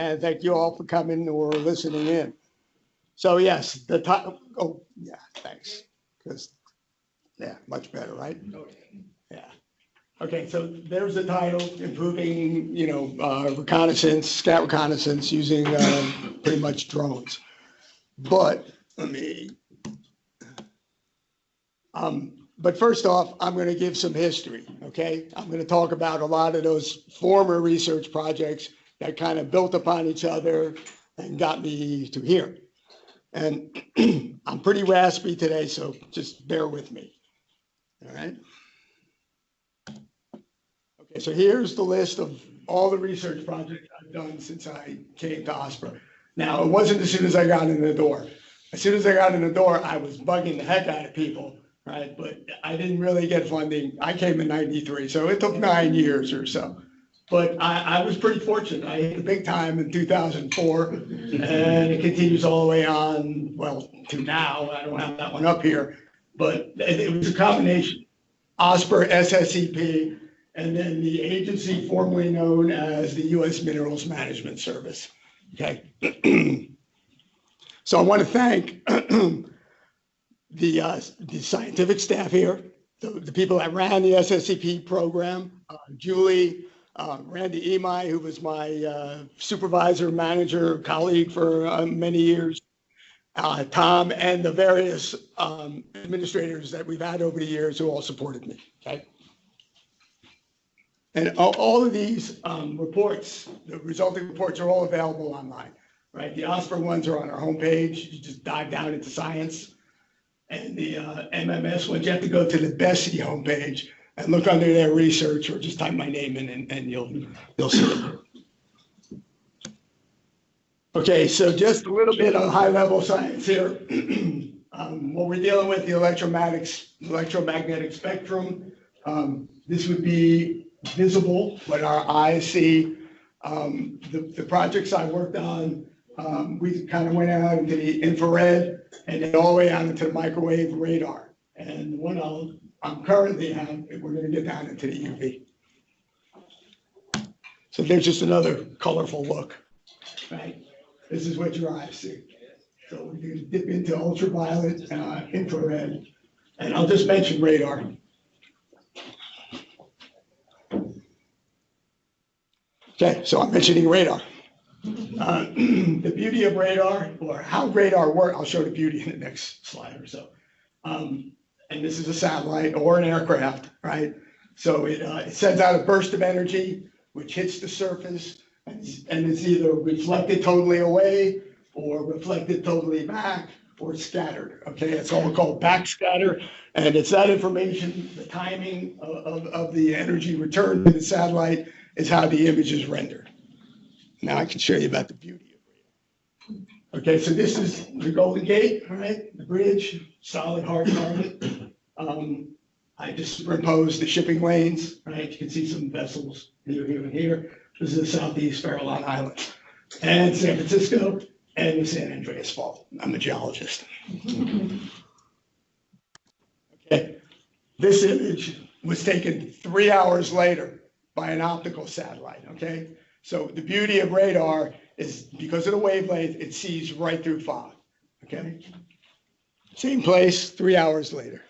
and thank you all for coming or listening in. So yes, the title. Oh yeah, thanks. Because yeah, much better, right? Yeah. Okay, so there's the title: improving, reconnaissance, SCAT reconnaissance using pretty much drones. But but first off, I'm going to give some history, okay? I'm going to talk about a lot of those former research projects that kind of built upon each other and got me to here. And I'm pretty raspy today, so just bear with me, all right? Okay, so here's the list of all the research projects I've done since I came to OSPR. Now, it wasn't as soon as I got in the door. As soon as I got in the door, I was bugging the heck out of people, right? But I didn't really get funding. I came in '93, so it took 9 years or so. But I was pretty fortunate. I hit the big time in 2004, and it continues all the way on, well, to now. I don't have that one up here, but it was a combination. OSPR, SSEP, and then the agency formerly known as the U.S. Minerals Management Service, okay? So I want to thank the scientific staff here, the people that ran the SSEP program, Julie, Randy Emai, who was my supervisor, manager, colleague for many years, Tom, and the various administrators that we've had over the years who all supported me, okay? And all of these reports, the resulting reports, are all available online, right? The OSPR ones are on our homepage. You just dive down into science. And the MMS ones, you have to go to the BESI homepage and look under their research, or just type my name in and you'll see it. Okay, so just a little bit on high-level science here. What we're dealing with, the electromagnetic spectrum. This would be visible when our eyes see. The projects I worked on, we kind of went out into the infrared and then all the way out into the microwave radar. And the one I'm currently at, we're going to get down into the UV. So there's just another colorful look, right? This is what your eyes see. So we're going to dip into ultraviolet, infrared, and I'll just mention radar. Okay, so I'm mentioning radar. The beauty of radar, or how radar works, I'll show the beauty in the next slide or so. And this is a satellite or an aircraft, right? So it sends out a burst of energy, which hits the surface, and it's either reflected totally away, or reflected totally back, or scattered, okay? It's all called backscatter, and it's that information, the timing of the energy returned to the satellite is how the image is rendered. Now I can show you about the beauty of radar. Okay, so this is the Golden Gate, right? The bridge, solid hard target. I just superimposed the shipping lanes, right? You can see some vessels here, here, and here. This is the Southeast Farallon Islands, and San Francisco, and the San Andreas Fault. I'm a geologist. Okay, this image was taken 3 hours later by an optical satellite, okay? So the beauty of radar is because of the wavelength, it sees right through fog, okay? Same place, 3 hours later.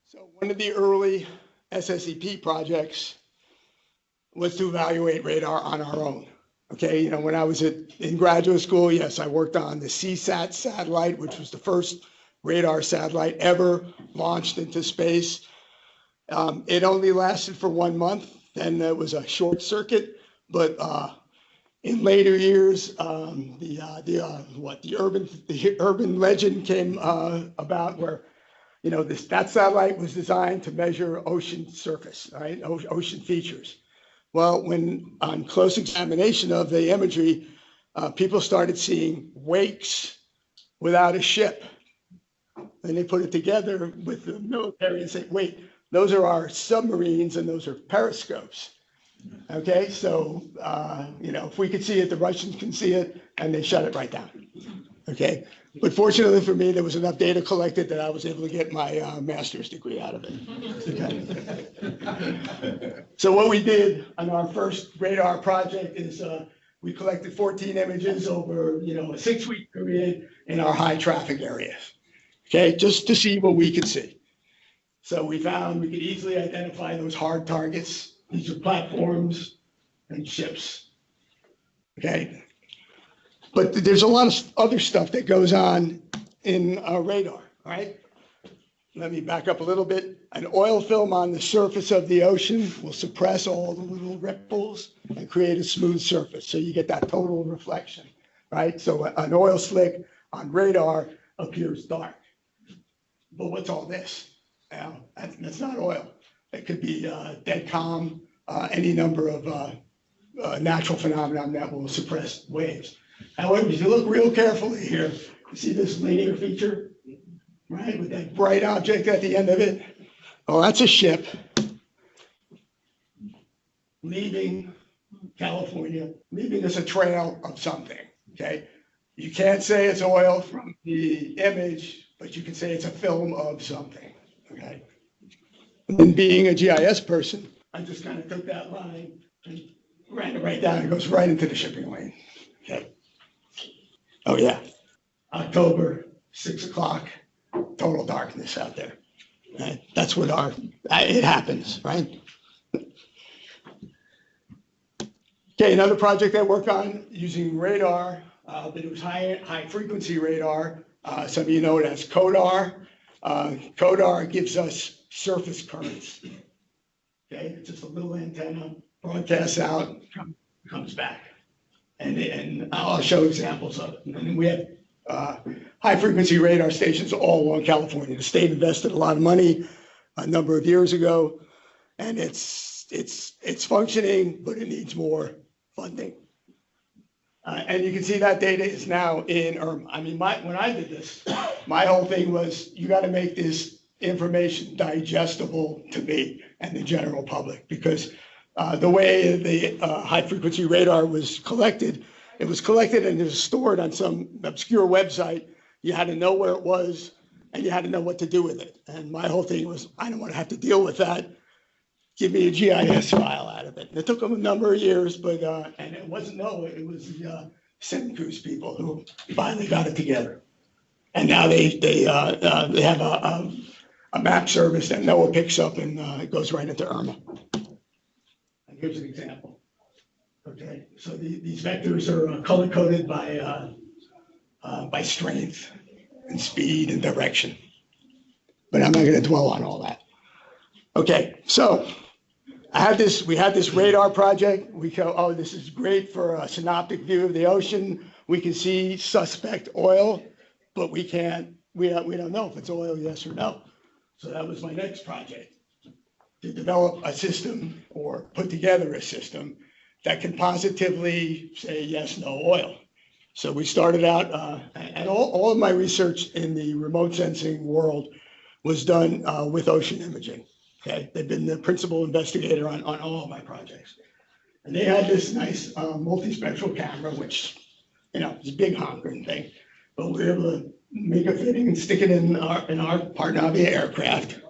So one of the early SSEP projects was to evaluate radar on our own, okay? You know, when I was in graduate school, yes, I worked on the CSAT satellite, which was the first radar satellite ever launched into space. It only lasted for 1 month, then there was a short circuit, but in later years, the urban legend came about where, you know, that satellite was designed to measure ocean surface, right? Ocean features. Well, when on close examination of the imagery, people started seeing wakes without a ship. And they put it together with the military and say, wait, those are our submarines and those are periscopes. Okay, so, you know, if we could see it, the Russians can see it, and they shut it right down. Okay, but fortunately for me, there was enough data collected that I was able to get my master's degree out of it. Okay. So what we did on our first radar project is we collected 14 images over, a 6-week period in our high traffic areas. Okay, just to see what we could see. So we found we could easily identify those hard targets. These are platforms and ships. Okay. But there's a lot of other stuff that goes on in radar, right? Let me back up a little bit. An oil film on the surface of the ocean will suppress all the little ripples and create a smooth surface. So you get that total reflection, right? So an oil slick on radar appears dark. But what's all this? Now, that's not oil. It could be dead calm, any number of natural phenomenon that will suppress waves. However, if you look real carefully here, you see this linear feature, right, with that bright object at the end of it? Well, that's a ship leaving California, leaving us a trail of something, okay? You can't say it's oil from the image, but you can say it's a film of something, okay? And being a GIS person, I just kind of took that line and ran it right down. It goes right into the shipping lane, okay? Oh yeah, October, 6 o'clock, total darkness out there. Right? That's what it happens, right? Okay, another project I work on using radar, but it was high frequency radar. Some of you know it as CODAR. CODAR gives us surface currents. Okay, it's just a little antenna, broadcasts out, comes back. And I'll show examples of it. And we have high frequency radar stations all along California. The state invested a lot of money a number of years ago, and it's functioning, but it needs more funding. And you can see that data is now in IRMA. I mean, when I did this, my whole thing was you got to make this information digestible to me and the general public, because the way the high frequency radar was collected, it was collected and it was stored on some obscure website. You had to know where it was and you had to know what to do with it. And my whole thing was, I don't want to have to deal with that. Give me a GIS file out of it. And it took them a number of years, but and it wasn't NOAA, it was the Syncruise people who finally got it together. And now they have a map service that NOAA picks up and it goes right into IRMA. And here's an example. Okay, so these vectors are color coded by strength and speed and direction. But I'm not going to dwell on all that. Okay, so we had this radar project. We go, oh, this is great for a synoptic view of the ocean. We can see suspect oil, but we don't know if it's oil, yes or no. So that was my next project, to develop a system or put together a system that can positively say yes, no oil. So we started out, and all of my research in the remote sensing world was done with ocean imaging. Okay, they've been the principal investigator on all of my projects. And they had this nice multispectral camera, which, it's a big honking thing, but we were able to make a fitting and stick it in our Parnavia aircraft,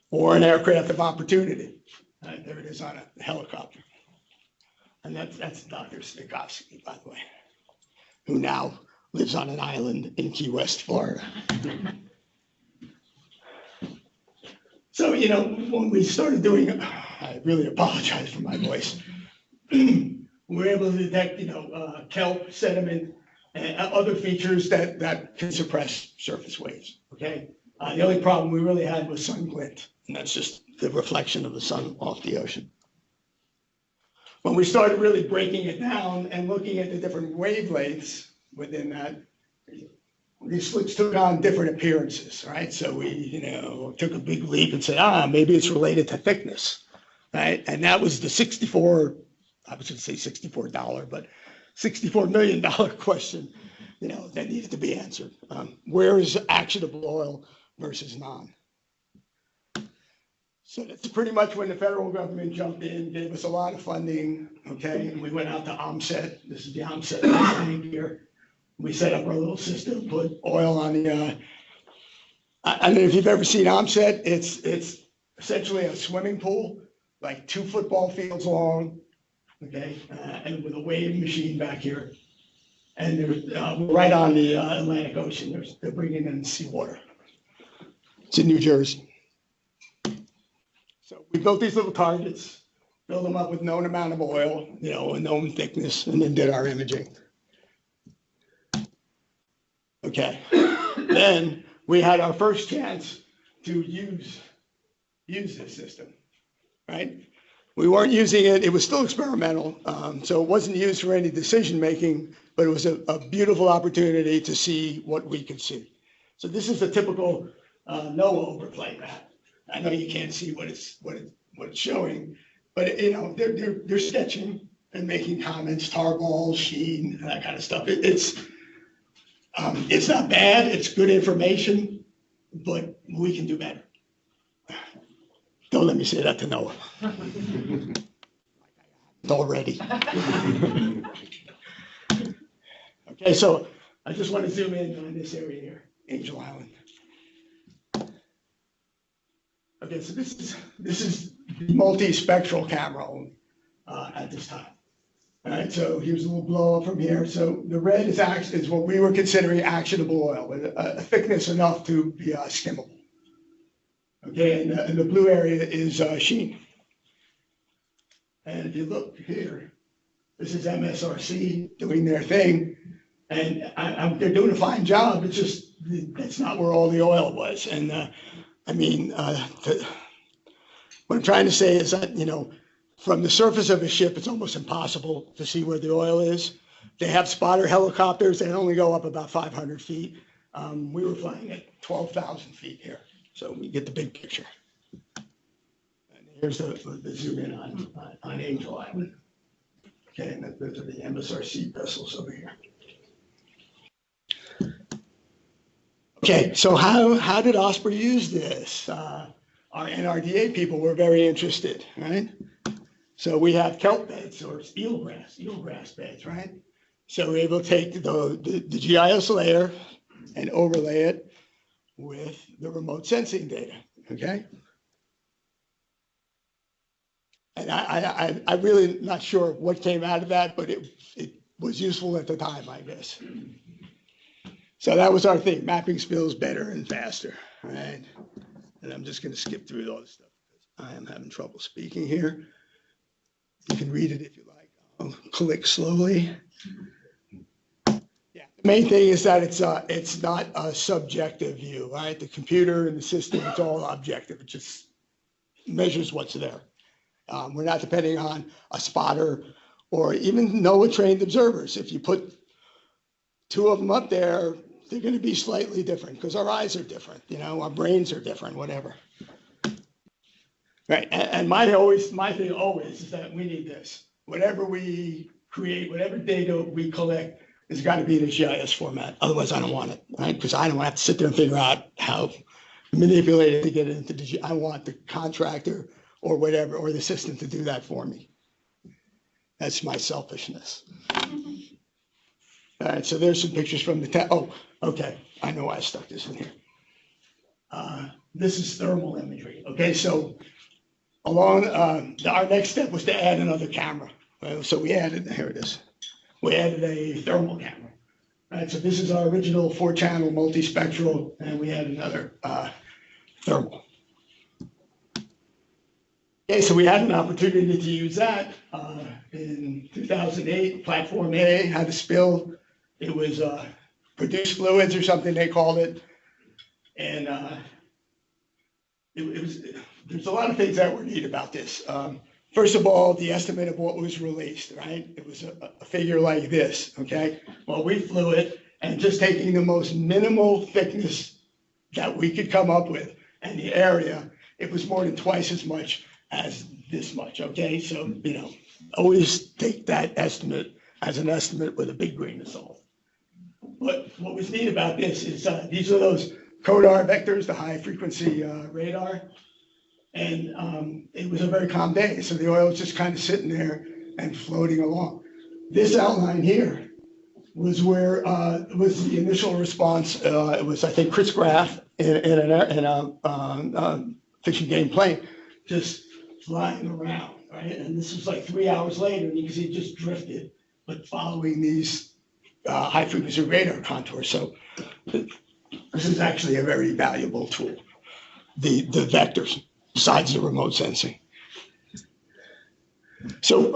or an aircraft of opportunity. There it is on a helicopter. And that's Dr. Snikovsky, by the way, who now lives on an island in Key West, Florida. So, when we started doing it, I really apologize for my voice. We were able to detect, kelp, sediment, and other features that can suppress surface waves, okay? The only problem we really had was sun glint, and that's just the reflection of the sun off the ocean. When we started really breaking it down and looking at the different wavelengths within that, these slicks took on different appearances, right? So we, took a big leap and said, maybe it's related to thickness, right? And that was the $64 million question, that needed to be answered. Where is actionable oil versus non? So that's pretty much when the federal government jumped in, gave us a lot of funding, okay? And we went out to OMSET. This is the OMSET tank here. We set up our little system, put oil on the, I don't know if you've ever seen OMSET. It's essentially a swimming pool, like 2 football fields long, okay? And with a wave machine back here. And they're right on the Atlantic Ocean. They're bringing in seawater. It's in New Jersey. So we built these little targets, filled them up with known amount of oil, you know, a known thickness, and then did our imaging. Okay. Then we had our first chance to use this system, right? We weren't using it. It was still experimental, so it wasn't used for any decision making, but it was a beautiful opportunity to see what we could see. So this is a typical NOAA overflight map. I know you can't see what it's showing, but you know they're sketching and making comments, tar balls, sheen, that kind of stuff. It's not bad. It's good information, but we can do better. Don't let me say that to Noah. Already. Okay, so I just want to zoom in on this area here, Angel Island. Okay, so this is the multi-spectral camera at this time. All right, so here's a little blow up from here. So the red is what we were considering actionable oil, with a thickness enough to be skimmable. Okay, and the blue area is sheen. And if you look here, this is MSRC doing their thing, and they're doing a fine job. It's just that's not where all the oil was. And I mean, what I'm trying to say is that, you know, from the surface of a ship, it's almost impossible to see where the oil is. They have spotter helicopters. They only go up about 500 feet. We were flying at 12,000 feet here, so we get the big picture. And here's the zoom in on Angel Island. Okay, and those are the MSRC vessels over here. Okay, so how did OSPR use this? Our NRDA people were very interested, right? So we have kelp beds or eelgrass beds, right? So we're able to take the GIS layer and overlay it with the remote sensing data, okay? And I'm really not sure what came out of that, but it was useful at the time, I guess. So that was our thing, mapping spills better and faster, right? And I'm just going to skip through all this stuff because I am having trouble speaking here. You can read it if you like. I'll click slowly. Yeah, the main thing is that it's not a subjective view, right? The computer and the system, it's all objective. It just measures what's there. We're not depending on a spotter or even NOAA-trained observers. If you put 2 of them up there, they're going to be slightly different because our eyes are different, you know, our brains are different, whatever. Right, and my thing always is that we need this. Whatever we create, whatever data we collect, has got to be in a GIS format. Otherwise, I don't want it, right? Because I don't have to sit there and figure out how to manipulate it to get it into the I want the contractor or whatever, or the system to do that for me. That's my selfishness. All right, so there's some pictures from the oh, okay, I know why I stuck this in here. This is thermal imagery. Okay, so along our next step was to add another camera. Right? So we added, here it is. We added a thermal camera. Right, so this is our original 4-channel multispectral, and we had another thermal. Okay, so we had an opportunity to use that in 2008. Platform A had a spill. It was produced fluids or something they called it, and there's a lot of things that were neat about this. First of all, the estimate of what was released, right? It was a figure like this, okay? Well, we flew it, and just taking the most minimal thickness that we could come up with and the area, it was more than twice as much as this much, okay? So, you know, always take that estimate as an estimate with a big grain of salt. But what was neat about this is these are those CODAR vectors, the high frequency radar. And it was a very calm day. So the oil was just kind of sitting there and floating along. This outline here was where was the initial response. It was, I think, Chris Graff in a fishing game plane just flying around, right? And this was like 3 hours later, and you can see it just drifted, but following these high frequency radar contours. So this is actually a very valuable tool, the vectors, besides the remote sensing. So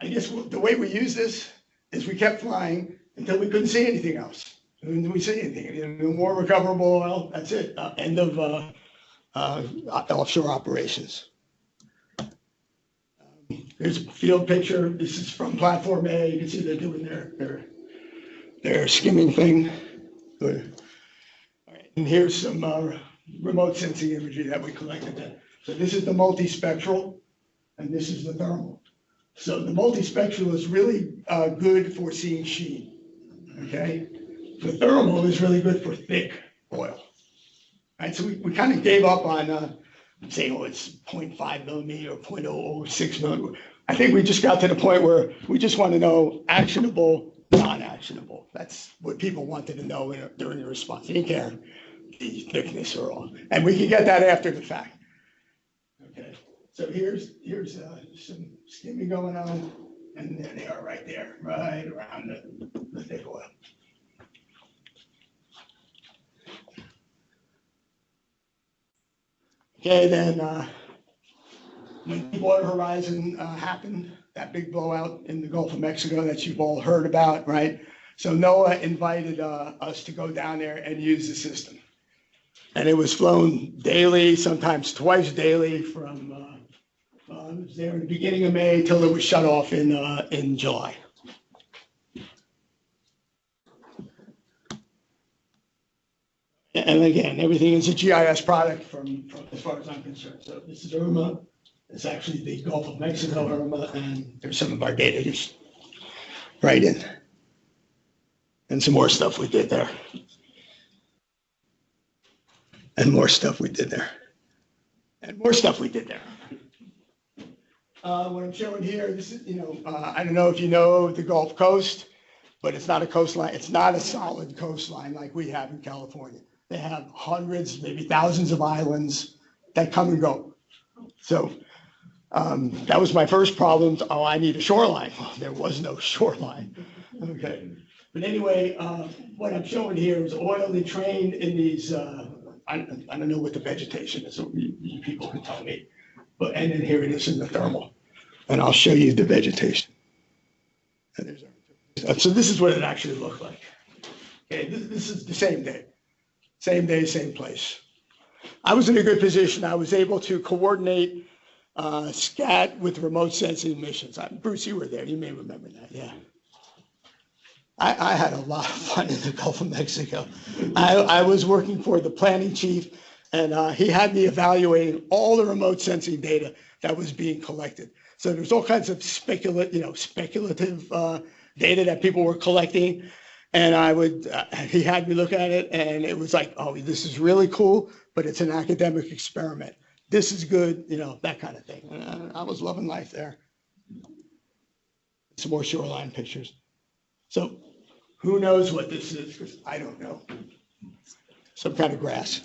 I guess the way we use this is we kept flying until we couldn't see anything else. And then we see anything, no more recoverable oil, that's it, end of offshore operations. Here's a field picture. This is from platform A. You can see they're doing their skimming thing. Good. All right. And here's some remote sensing imagery that we collected then. So this is the multispectral, and this is the thermal. So the multispectral is really good for seeing sheen. Okay. The thermal is really good for thick oil. Right. So we kind of gave up on saying, oh, it's 0.5 millimeter or 0.006 millimeter. I think we just got to the point where we just want to know actionable, non-actionable. That's what people wanted to know during the response. They didn't care the thickness or all. And we can get that after the fact. Okay, so here's some skimming going on, and there they are right there, right around the thick oil. Okay, then when Deepwater Horizon happened, that big blowout in the Gulf of Mexico that you've all heard about, right? So NOAA invited us to go down there and use the system. And it was flown daily, sometimes twice daily from, it was there in the beginning of May till it was shut off in July. And again, everything is a GIS product from as far as I'm concerned. So this is IRMA. It's actually the Gulf of Mexico IRMA, and there's some of our data just right in. And some more stuff we did there. And more stuff we did there. And more stuff we did there. What I'm showing here, this is, I don't know if you know the Gulf Coast, but it's not a coastline. It's not a solid coastline like we have in California. They have hundreds, maybe thousands of islands that come and go. So that was my first problem. Oh, I need a shoreline. Well, there was no shoreline. Okay. But anyway, what I'm showing here is oil entrained in these, I don't know what the vegetation is, so you people can tell me. And then here it is in the thermal. And I'll show you the vegetation. So this is what it actually looked like. Okay, this is the same day. Same day, same place. I was in a good position. I was able to coordinate SCAT with remote sensing missions. Bruce, you were there. You may remember that, yeah. I had a lot of fun in the Gulf of Mexico. I was working for the planning chief, and he had me evaluating all the remote sensing data that was being collected. So there's all kinds of speculative data that people were collecting. And he had me look at it, and it was like, oh, this is really cool, but it's an academic experiment. This is good, that kind of thing. And I was loving life there. Some more shoreline pictures. So who knows what this is? Because I don't know. Some kind of grass.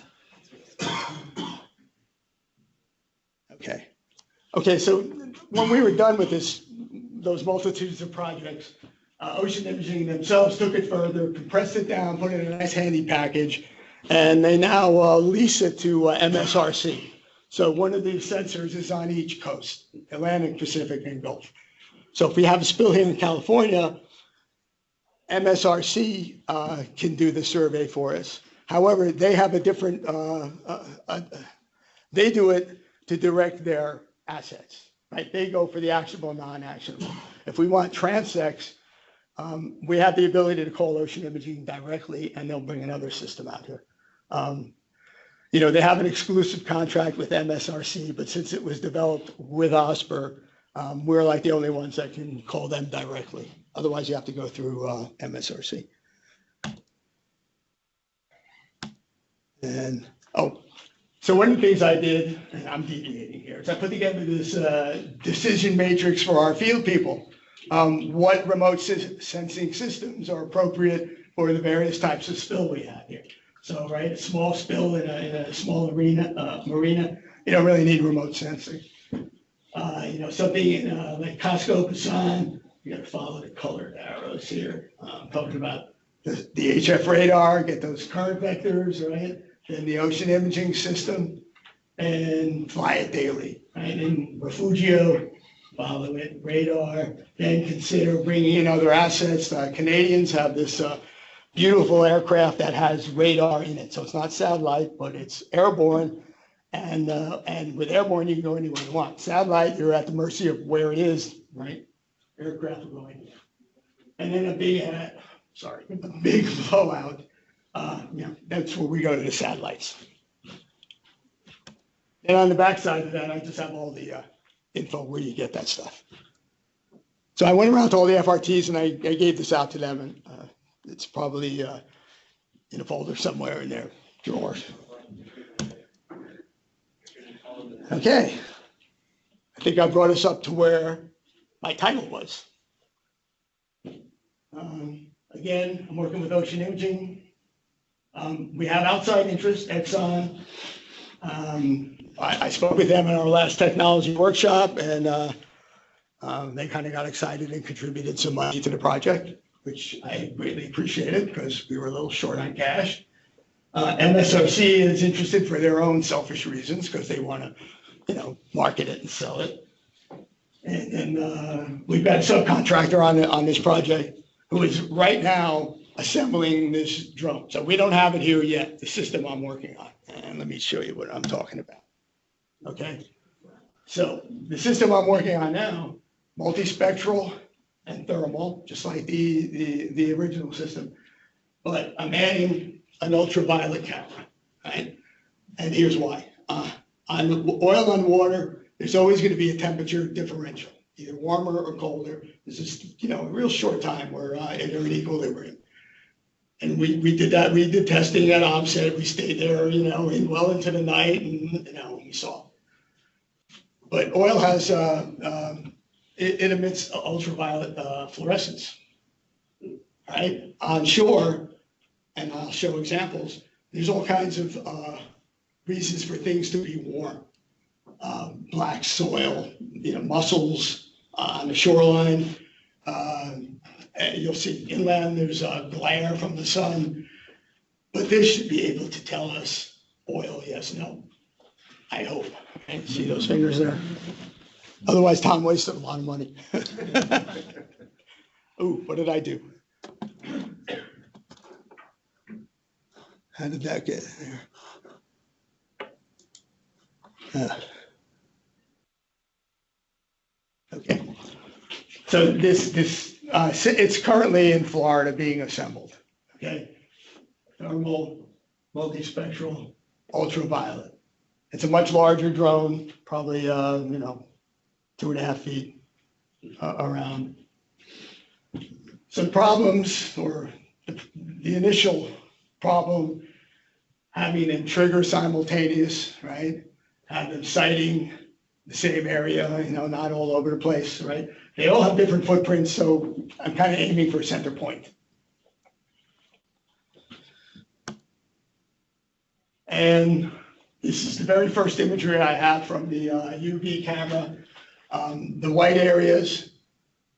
Okay, so when we were done with those multitudes of projects, Ocean Imaging themselves took it further, compressed it down, put it in a nice handy package, and they now lease it to MSRC. So one of these sensors is on each coast, Atlantic, Pacific, and Gulf. So if we have a spill here in California, MSRC can do the survey for us. However, they have a different, they do it to direct their assets, right? They go for the actionable and non-actionable. If we want transects, we have the ability to call Ocean Imaging directly, and they'll bring another system out here. They have an exclusive contract with MSRC, but since it was developed with OSPR, we're like the only ones that can call them directly. Otherwise, you have to go through MSRC. And, So one of the things I did, and I'm deviating here, is I put together this decision matrix for our field people. What remote sensing systems are appropriate for the various types of spill we have here. So, right, a small spill in a small marina, you don't really need remote sensing. Something like Costco, Busan, you got to follow the colored arrows here. I'm talking about the HF radar, get those current vectors, right? Then the ocean imaging system, and fly it daily, right? And Refugio, follow it, radar, then consider bringing in other assets. Canadians have this beautiful aircraft that has radar in it. So it's not satellite, but it's airborne. And with airborne, you can go anywhere you want. Satellite, you're at the mercy of where it is, right? Aircraft will go anywhere. And then a big blowout, that's where we go to the satellites. And on the backside of that, I just have all the info where you get that stuff. So I went around to all the FRTs and I gave this out to them, and it's probably in a folder somewhere in their drawers. Okay, I think I brought us up to where my title was. Again, I'm working with ocean imaging. We have outside interest, Exxon. I spoke with them in our last technology workshop, and they kind of got excited and contributed some money to the project, which I greatly appreciated because we were a little short on cash. MSRC is interested for their own selfish reasons because they want to, market it and sell it. And we've got a subcontractor on this project who is right now assembling this drone. So we don't have it here yet, the system I'm working on. And let me show you what I'm talking about. Okay. So the system I'm working on now, multispectral and thermal, just like the original system. But I'm adding an ultraviolet camera, right? And here's why. On oil on water, there's always going to be a temperature differential, either warmer or colder. This is, a real short time where they're in equilibrium. And we did that. We did testing at OSPR. We stayed there, well into the night, and we saw. But oil has it emits ultraviolet fluorescence, right? On shore, and I'll show examples. There's all kinds of reasons for things to be warm. Black soil, mussels on the shoreline. You'll see inland, there's a glare from the sun. But this should be able to tell us oil, yes, no. I hope. Okay, see those fingers there? Otherwise, Tom wasted a lot of money. Ooh, what did I do? How did that get there? Okay. So it's currently in Florida being assembled. Okay. Thermal, multispectral, ultraviolet. It's a much larger drone, probably 2.5 feet around. Some problems, or the initial problem, having them trigger simultaneous, right? Have them sighting the same area, not all over the place, right? They all have different footprints, so I'm kind of aiming for a center point. And this is the very first imagery I have from the UV camera. The white areas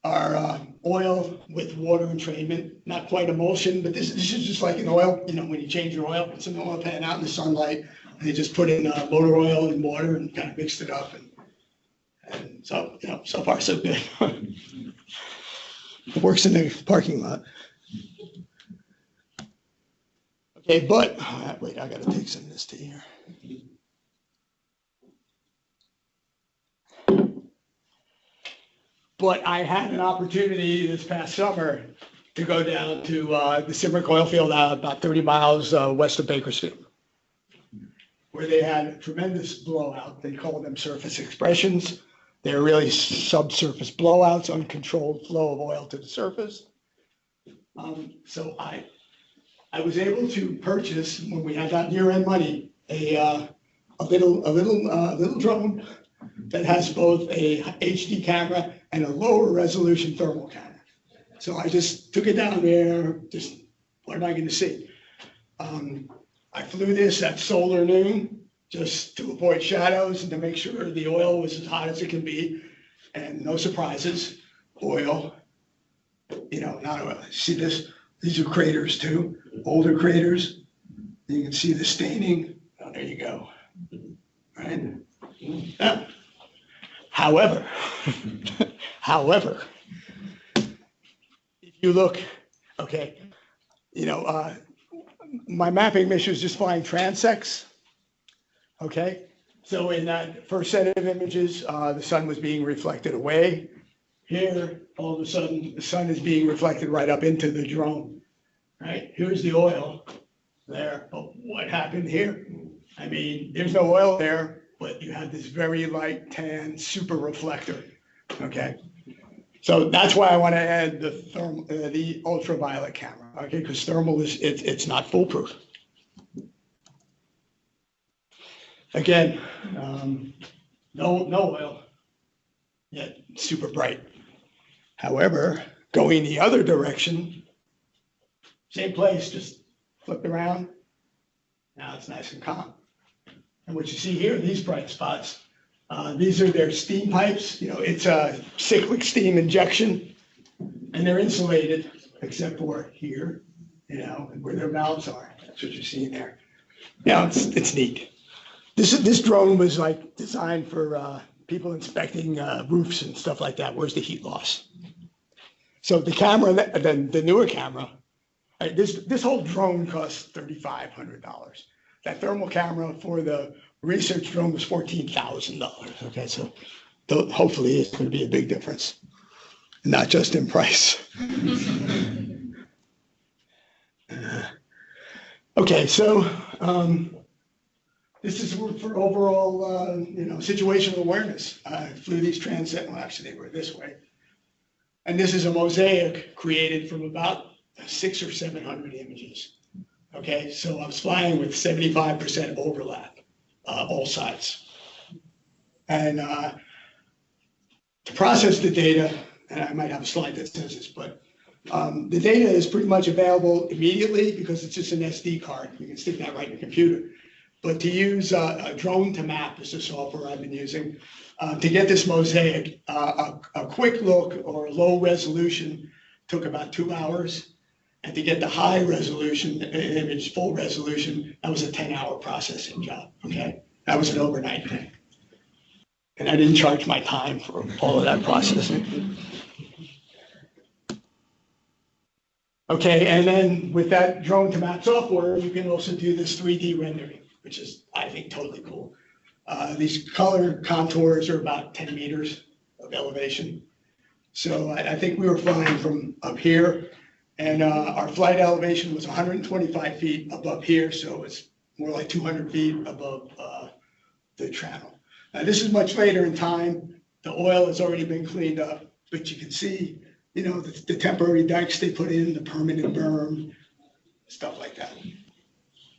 are oil with water entrainment, not quite emulsion, but this is just like an oil, when you change your oil, it's an oil pan out in the sunlight, and you just put in motor oil and water and kind of mixed it up. And so, so far so good. It works in the parking lot. Okay, but, wait, I got to take some of this to here. But I had an opportunity this past summer to go down to the Simrick oil field about 30 miles west of Bakersfield, where they had a tremendous blowout. They call them surface expressions. They're really subsurface blowouts, uncontrolled flow of oil to the surface. So I was able to purchase, when we had that year-end money, a a little drone that has both a HD camera and a lower resolution thermal camera. So I just took it down there, just what am I going to see? I flew this at solar noon just to avoid shadows and to make sure the oil was as hot as it can be, and no surprises, oil, not oil. See this? These are craters too, older craters. You can see the staining. Oh, there you go. Right? Yeah. However, if you look, okay, my mapping mission is just flying transects. Okay, so in that first set of images, the sun was being reflected away. Here, all of a sudden, the sun is being reflected right up into the drone. Right? Here's the oil there. But what happened here? I mean, there's no oil there, but you have this very light tan super reflector. Okay, so that's why I want to add the ultraviolet camera. Okay, because thermal it's not foolproof. Again, no oil, yet super bright. However, going the other direction, same place, just flipped around. Now it's nice and calm. And what you see here, these bright spots, these are their steam pipes. It's a cyclic steam injection, and they're insulated except for here, where their valves are. That's what you're seeing there. It's neat. This drone was like designed for people inspecting roofs and stuff like that. Where's the heat loss? So the camera, the newer camera, this whole drone costs $3,500. That thermal camera for the research drone was $14,000. Okay, so hopefully it's going to be a big difference, not just in price. Okay, so this is for overall, situational awareness. I flew these transect, well, actually they were this way. And this is a mosaic created from about 600 or 700 images. Okay, so I was flying with 75% overlap, all sides. And to process the data, and I might have a slide that says this, but the data is pretty much available immediately because it's just an SD card. You can stick that right in your computer. But to use a drone to map is the software I've been using. To get this mosaic, a quick look or a low resolution took about 2 hours. And to get the high resolution image, full resolution, that was a 10-hour processing job, okay? That was an overnight thing. And I didn't charge my time for all of that processing. Okay, and then with that drone to map software, you can also do this 3D rendering, which is, I think, totally cool. These color contours are about 10 meters of elevation. So I think we were flying from up here, and our flight elevation was 125 feet above here, so it's more like 200 feet above the channel. This is much later in time. The oil has already been cleaned up, but you can see, the temporary dikes they put in, the permanent berm, stuff like that.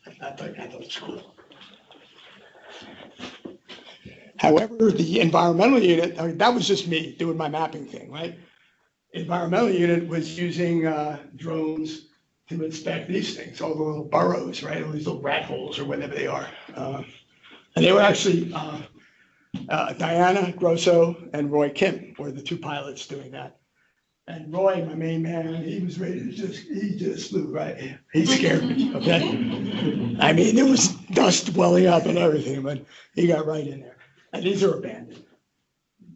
I thought it was cool. However, the environmental unit, that was just me doing my mapping thing, right? Environmental unit was using drones to inspect these things, all the little burrows, right? All these little rat holes or whatever they are. And they were actually, Diana Grosso and Roy Kim were the two pilots doing that. And Roy, my main man, he was ready to he just flew right. He scared me, okay? I mean, there was dust welling up and everything, but he got right in there. And these are abandoned.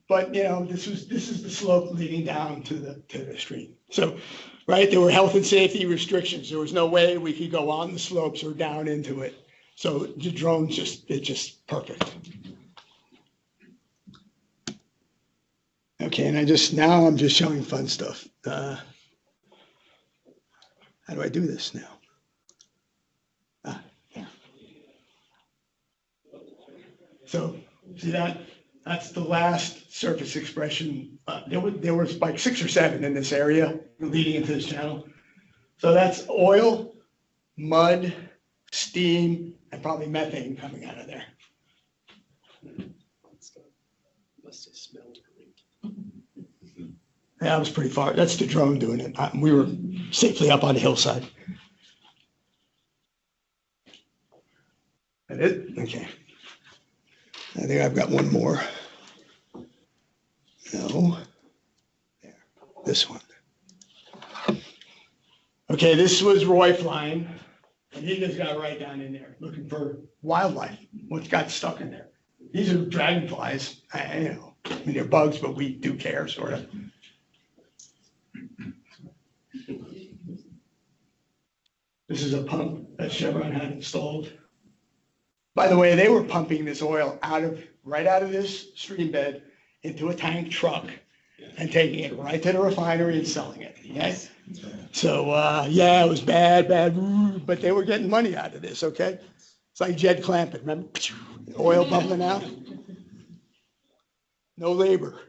But, this is the slope leading down to the stream. So, right, there were health and safety restrictions. There was no way we could go on the slopes or down into it. So the drone's just perfect. Okay, and now I'm just showing fun stuff. How do I do this now? There. So, see that? That's the last surface expression. There was like 6 or 7 in this area leading into this channel. So that's oil, mud, steam, and probably methane coming out of there. Must have smelled great. Yeah, I was pretty far. That's the drone doing it. We were safely up on the hillside. That it? Okay. I think I've got one more. No. There. This one. Okay, this was Roy flying, and he just got right down in there looking for wildlife. What got stuck in there? These are dragonflies. I mean, they're bugs, but we do care, sort of. This is a pump that Chevron had installed. By the way, they were pumping this oil right out of this stream bed into a tank truck and taking it right to the refinery and selling it. Okay? So, yeah, it was bad, but they were getting money out of this, okay? It's like Judd clamping, remember? Oil bubbling out. No labor.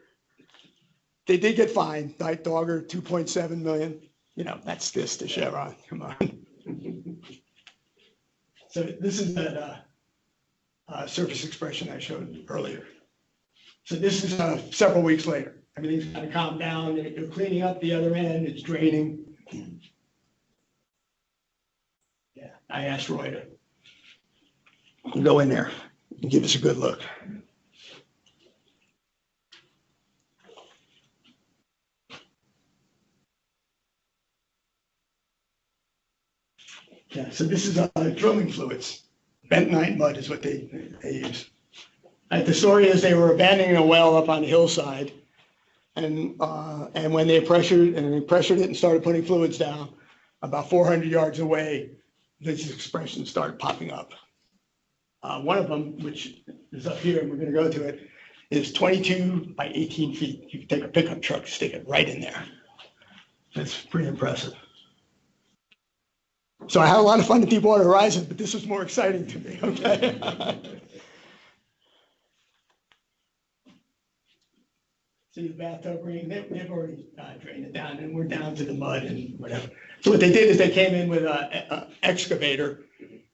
They did get fined, Night Dogger, 2.7 million. That's this to Chevron, come on. So this is that surface expression I showed earlier. So this is several weeks later. Everything's kind of calmed down. They're cleaning up the other end. It's draining. Yeah, I asked Roy to go in there and give us a good look. Yeah, so this is drilling fluids. Bentonite mud is what they use. The story is they were abandoning a well up on the hillside, and when they pressured it and started putting fluids down, about 400 yards away, this expression started popping up. One of them, which is up here, and we're going to go to it, is 22 by 18 feet. You can take a pickup truck, stick it right in there. That's pretty impressive. So I had a lot of fun at Deepwater Horizon, but this was more exciting to me, okay? See the bathtub ring, they've already drained it down, and we're down to the mud and whatever. So what they did is they came in with an excavator,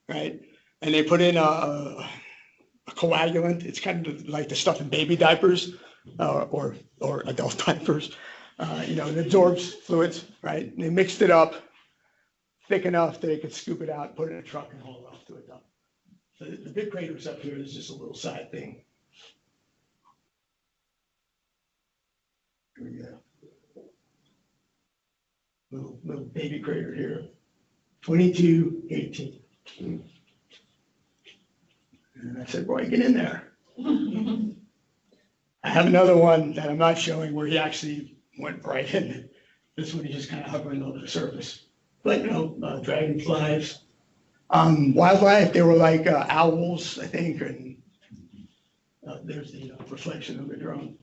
right? And they put in a coagulant. It's kind of like the stuff in baby diapers or adult diapers. It absorbs fluids, right? And they mixed it up thick enough that they could scoop it out, put it in a truck, and haul it off to a dump. So the big craters up here is just a little side thing. Here we go. Little baby crater here. 2218. And I said, Roy, get in there. I have another one that I'm not showing where he actually went right in. This one, he's just kind of hovering over the surface. But, dragonflies. Wildlife, they were like owls, I think, and there's the reflection of the drone.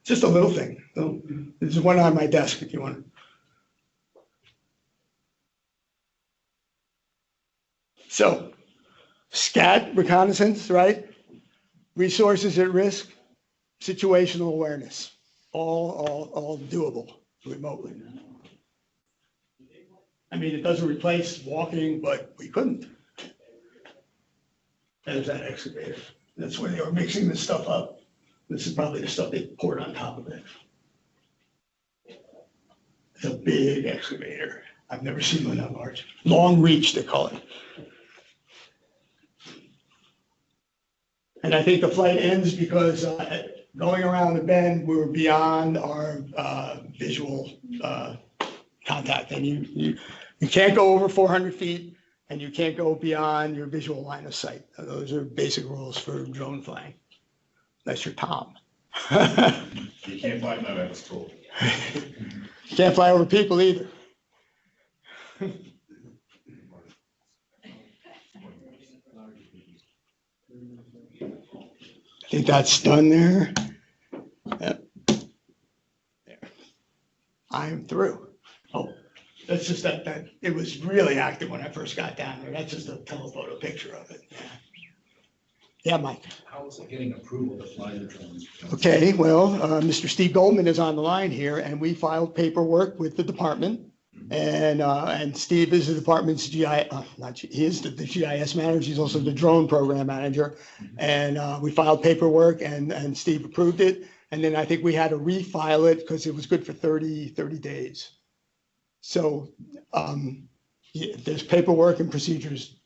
Just a little thing. So there's one on my desk if you want. So, SCAT, reconnaissance, right? Resources at risk, situational awareness, all doable remotely. I mean, it doesn't replace walking, but we couldn't. There's that excavator. That's where they were mixing this stuff up. This is probably the stuff they poured on top of it. It's a big excavator. I've never seen one that large. Long reach, they call it. And I think the flight ends because going around the bend, we were beyond our visual contact. And you can't go over 400 feet, and you can't go beyond your visual line of sight. Those are basic rules for drone flying. That's your Tom. You can't fly, no, that was cool. You can't fly over people either. I think that's done there. Yep. There. I'm through. Oh, that's just that it was really active when I first got down there. That's just a telephoto picture of it. Yeah. Yeah, Mike. How is it getting approval to fly the drones? Okay, well, Mr. Steve Goldman is on the line here, and we filed paperwork with the department And Steve is the department's he is the GIS manager. He's also the drone program manager. And we filed paperwork and Steve approved it. And then I think we had to refile it because it was good for 30 days. So there's paperwork and procedures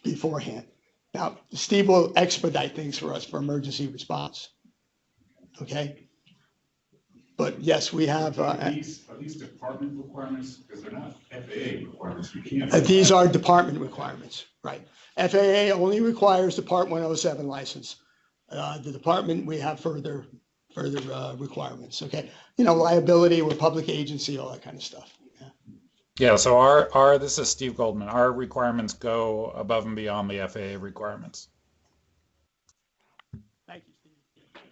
beforehand. Now, Steve will expedite things for us for emergency response. Okay? But yes, we have. Are these department requirements? Because they're not FAA requirements. You can't. These are department requirements, right? FAA only requires the Part 107 license. The department, we have further requirements, okay? You know, liability, we're a public agency, all that kind of stuff. Yeah, so our this is Steve Goldman. Our requirements go above and beyond the FAA requirements. Thank you, Steve.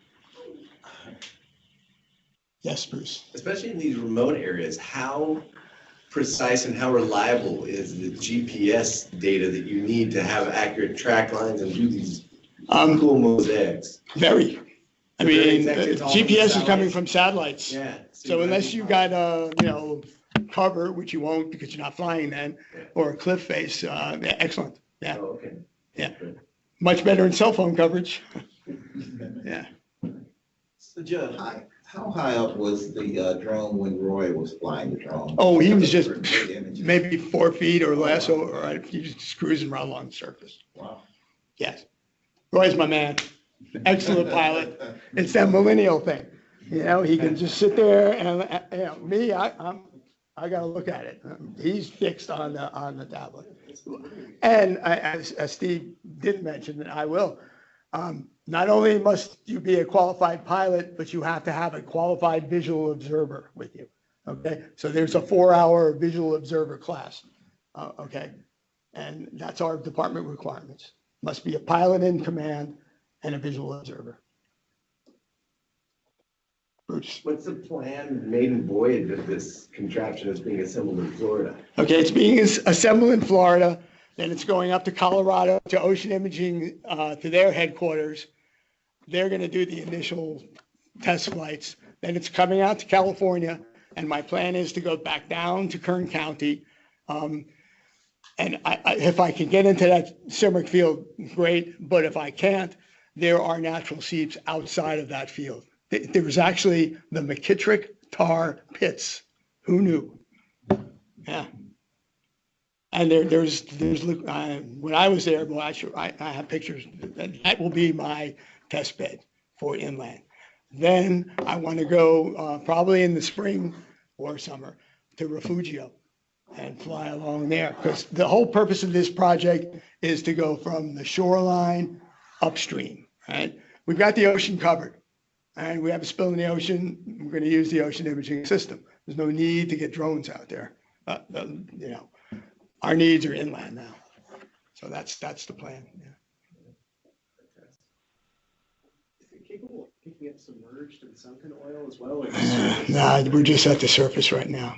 Yes, Bruce. Especially in these remote areas, how precise and how reliable is the GPS data that you need to have accurate track lines and do these cool mosaics? Very. I mean, It's all GPS is coming satellites. from satellites. Yeah. So unless you got a, cover, which you won't because you're not flying then, or a cliff face, excellent. Yeah, Oh, okay. yeah. Much better than cell phone coverage. Yeah. So Judd, how high up was the drone when Roy was flying the drone? Oh, he was just Great images. maybe 4 feet or less, or he just cruising around along the surface. Wow. Yes. Roy's my man. Excellent pilot. It's that millennial thing. He can just sit there and, me, I got to look at it. He's fixed on the tablet. And as Steve did mention, and I will, not only must you be a qualified pilot, but you have to have a qualified visual observer with you. Okay, so there's a 4-hour visual observer class. Okay, and that's our department requirements. Must be a pilot in command and a visual observer. Bruce. What's the planned maiden voyage of this contraption that's being assembled in Florida? Okay, it's being assembled in Florida, then it's going up to Colorado to Ocean Imaging, to their headquarters. They're going to do the initial test flights. Then it's coming out to California, and my plan is to go back down to Kern County. And if I can get into that Simrick field, great. But if I can't, there are natural seeps outside of that field. There was actually the McKittrick tar pits. Who knew? Yeah. And there's when I was there, I have pictures. That will be my test bed for inland. Then I want to go probably in the spring or summer to Refugio and fly along there, because the whole purpose of this project is to go from the shoreline upstream, right? We've got the ocean covered, and we have a spill in the ocean. We're going to use the ocean imaging system. There's no need to get drones out there. Our needs are inland now. So that's the plan. Yeah. Is it capable of picking up submerged and sunken oil as well? Nah, we're just at the surface right now,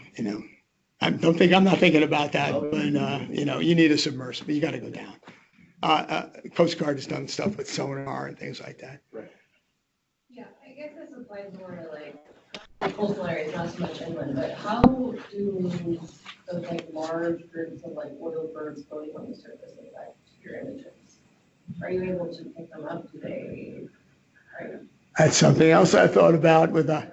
I'm not thinking about that, but you need a submersible. You got to go down. Coast Guard has done stuff with sonar and things like that. Right. Yeah, I guess this applies more to like coastal areas, not so much inland, but how do those like large groups of like oil birds floating on the surface affect your images? Are you able to pick them up? That's something else I thought about with a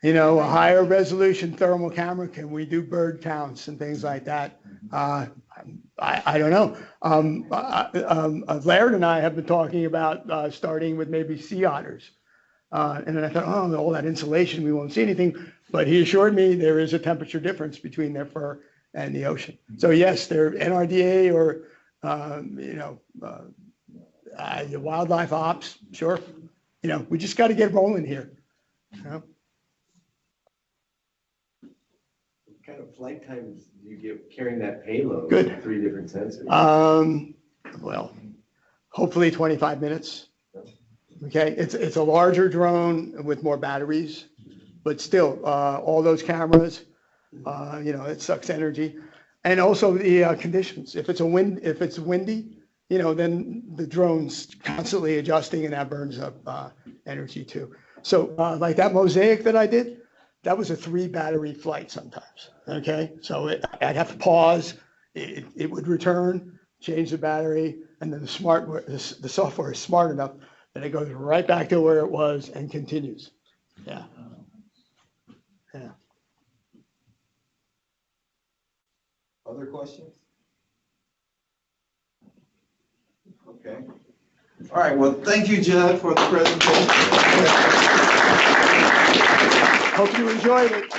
higher resolution thermal camera. Can we do bird counts and things like that? I don't know. Laird and I have been talking about starting with maybe sea otters. And then I thought, all that insulation, we won't see anything. But he assured me there is a temperature difference between their fur and the ocean. So yes, they're NRDA or, the wildlife ops, sure. We just got to get rolling here. What kind of flight times do you get carrying that payload? Good. With 3 different sensors. Well, hopefully 25 minutes. Okay, it's a larger drone with more batteries, but still, all those cameras, it sucks energy. And also the conditions. If it's windy, then the drone's constantly adjusting and that burns up energy too. So like that mosaic that I did, that was a 3-battery flight sometimes, okay? So I'd have to pause, it would return, change the battery, and then the software is smart enough that it goes right back to where it was and continues. Yeah. Yeah. Other questions? Okay. All right, well, thank you, Judd, for the presentation. Hope you enjoyed it.